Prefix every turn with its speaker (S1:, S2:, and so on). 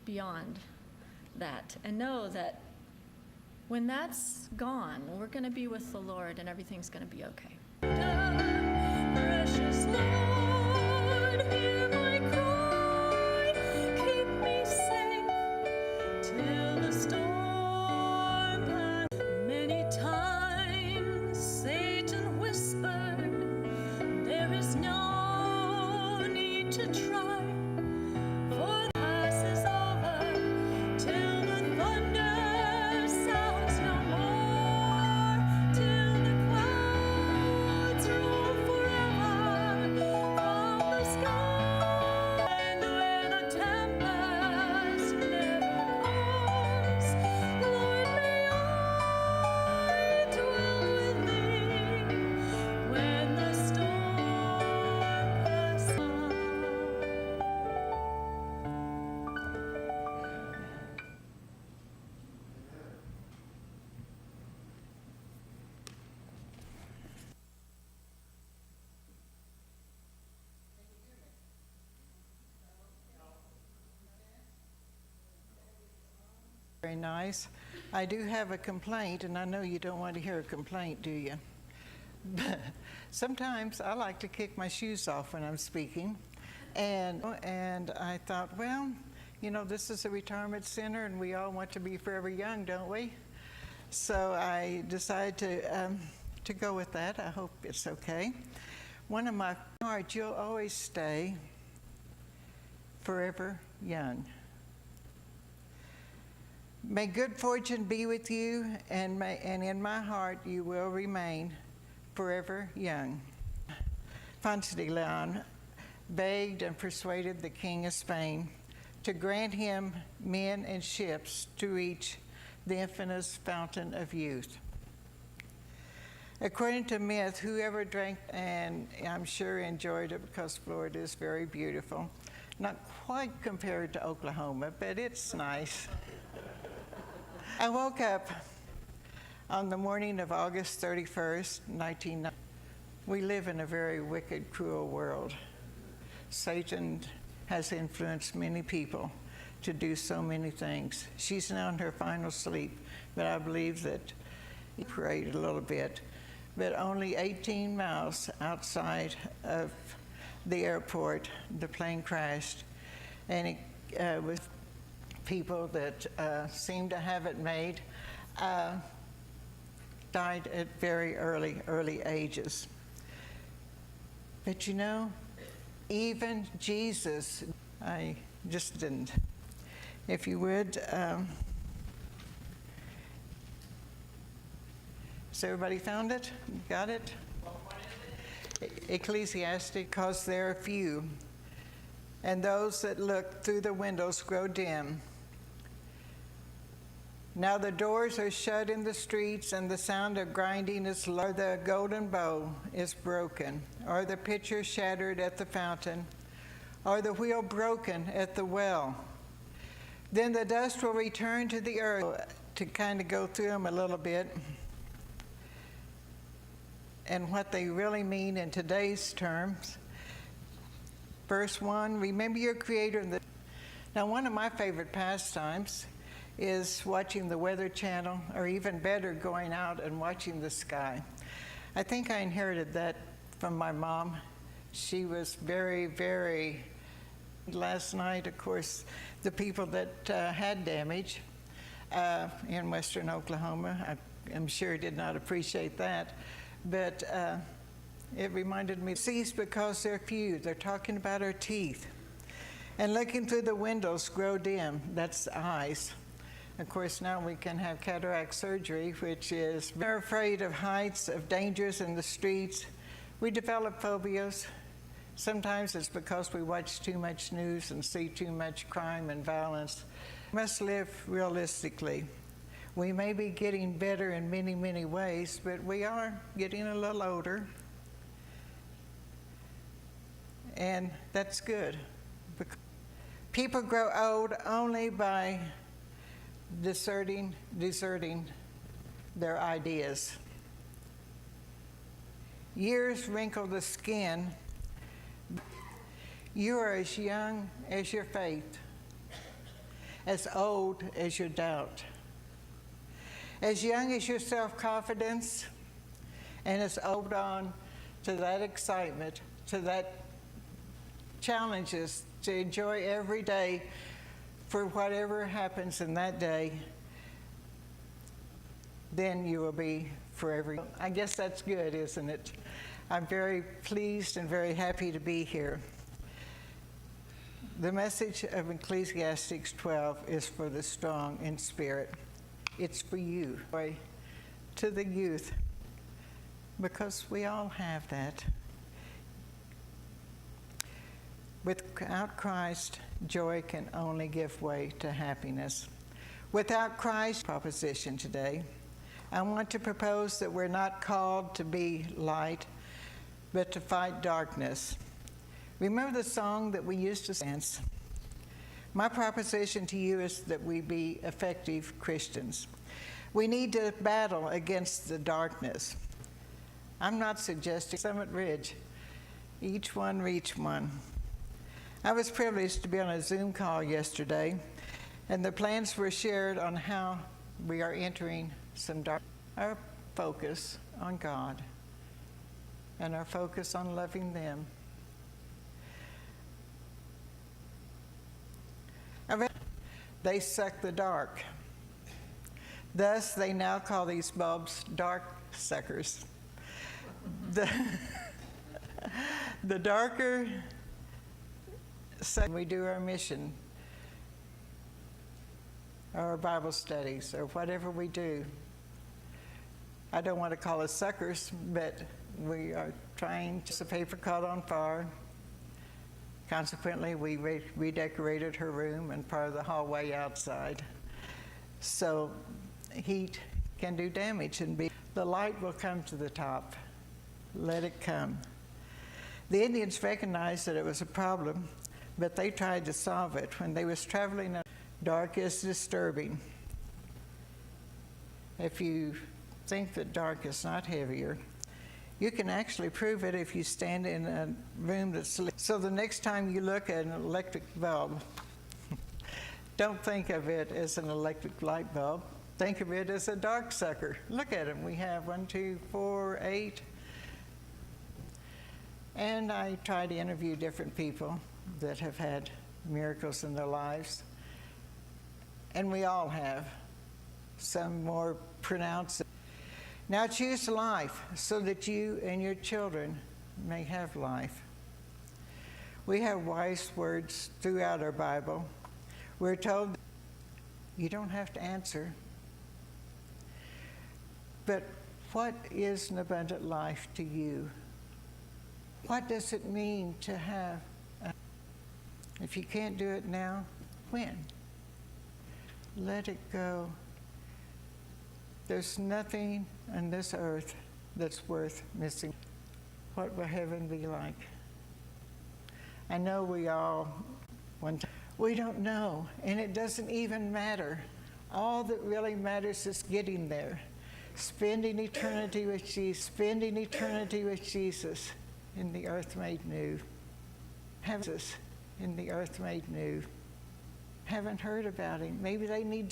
S1: beyond that and know that when that's gone, we're going to be with the Lord and everything's going to be okay. Precious Lord, hear my cry, keep me safe till the storm passes. Many times Satan whispered, there is no need to try, for the past is over till the thunder sounds no more, till the clouds roll forever from the sky. And when a tempest never comes, Lord, may I dwell with thee when the storm passes.
S2: Very nice. I do have a complaint, and I know you don't want to hear a complaint, do you? But sometimes I like to kick my shoes off when I'm speaking, and I thought, well, you know, this is a retirement center, and we all want to be forever young, don't we? So I decided to go with that. I hope it's okay. One of my hearts, you'll always stay forever young. May good fortune be with you, and in my heart you will remain forever young. Ponce de Leon begged and persuaded the King of Spain to grant him men and ships to reach the infamous fountain of youth. According to myth, whoever drank, and I'm sure enjoyed it because Florida is very beautiful. Not quite compared to Oklahoma, but it's nice. I woke up on the morning of August 31st, 1990. We live in a very wicked, cruel world. Satan has influenced many people to do so many things. She's now in her final sleep, but I believe that he prayed a little bit. But only 18 miles outside of the airport, the plane crashed, and it was people that seemed to have it made died at very early ages. But you know, even Jesus, I just didn't. If you would, has everybody found it? Got it? Ecclesiastes, because there are few, and those that look through the windows grow dim. Now the doors are shut in the streets, and the sound of grinding is low. Or the golden bowl is broken, or the pitcher shattered at the fountain, or the wheel broken at the well. Then the dust will return to the earth. To kind of go through them a little bit, and what they really mean in today's terms. Verse 1, remember your Creator. Now, one of my favorite pastimes is watching the Weather Channel, or even better, going out and watching the sky. I think I inherited that from my mom. She was very, very... Last night, of course, the people that had damage in western Oklahoma, I'm sure did not appreciate that, but it reminded me, cease because they're few. They're talking about our teeth. And looking through the windows grow dim. That's the eyes. Of course, now we can have cataract surgery, which is, we're afraid of heights, of dangers in the streets. We develop phobias. Sometimes it's because we watch too much news and see too much crime and violence. We must live realistically. We may be getting better in many, many ways, but we are getting a little older. And that's good. People grow old only by deserting their ideas. Years wrinkle the skin. You are as young as your faith. as old as your doubt, as young as your self-confidence, and as old on to that excitement, to that challenges, to enjoy every day for whatever happens in that day, then you will be forever. I guess that's good, isn't it? I'm very pleased and very happy to be here. The message of Ecclesiastes 12 is for the strong in spirit. It's for you, to the youth, because we all have that. Without Christ, joy can only give way to happiness. Without Christ, proposition today, I want to propose that we're not called to be light, but to fight darkness. Remember the song that we used to dance? My proposition to you is that we be effective Christians. We need to battle against the darkness. I'm not suggesting Summit Ridge. Each one reach one. I was privileged to be on a Zoom call yesterday, and the plans were shared on how we are entering some dark. Our focus on God and our focus on loving them. They suck the dark. Thus, they now call these bulbs dark suckers. The darker we do our mission, our Bible studies, or whatever we do. I don't want to call us suckers, but we are trying to. A paper caught on fire. Consequently, we redecorated her room and part of the hallway outside. So heat can do damage, and the light will come to the top. Let it come. The Indians recognized that it was a problem, but they tried to solve it when they was traveling. Dark is disturbing. If you think that dark is not heavier, you can actually prove it if you stand in a room that's lit. So the next time you look at an electric bulb, don't think of it as an electric light bulb. Think of it as a dark sucker. Look at them. We have 1, 2, 4, 8. And I try to interview different people that have had miracles in their lives. And we all have, some more pronounced. Now choose life so that you and your children may have life. We have wise words throughout our Bible. We're told you don't have to answer. But what is an abundant life to you? What does it mean to have? If you can't do it now, when? Let it go. There's nothing on this earth that's worth missing. What will heaven be like? I know we all want to. We don't know, and it doesn't even matter. All that really matters is getting there. Spending eternity with Jesus. Spending eternity with Jesus in the earth made new. In the earth made new. Haven't heard about him. Maybe they need to.